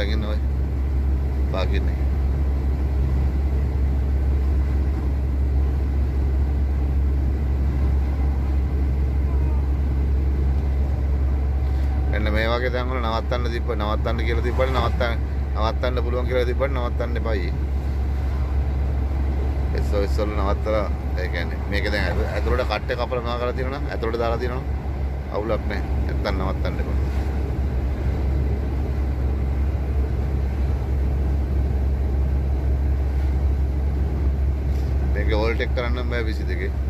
අතගෙන ඔය පාකින්නේ. එන්න මේ වගේ තැන් වල නවත්තන්න කියලා තිබ්බට නවත්තන්න පුළුවන් කියලා තිබ්බට නවත්තන්න එපායි. SOS වල නවත්තලා ඒ කියන්නේ මේක දැන් ඇතුළට කට්ටේ කපලා නවා කරලා තියෙනවා නම් ඇතුළට දාලා තියෙනවා නම් අවුලක් නැහැ. නැත්තම් නවත්තන්න එපා. මේක ඕල් ටෙක් කරන්න බෑ 22.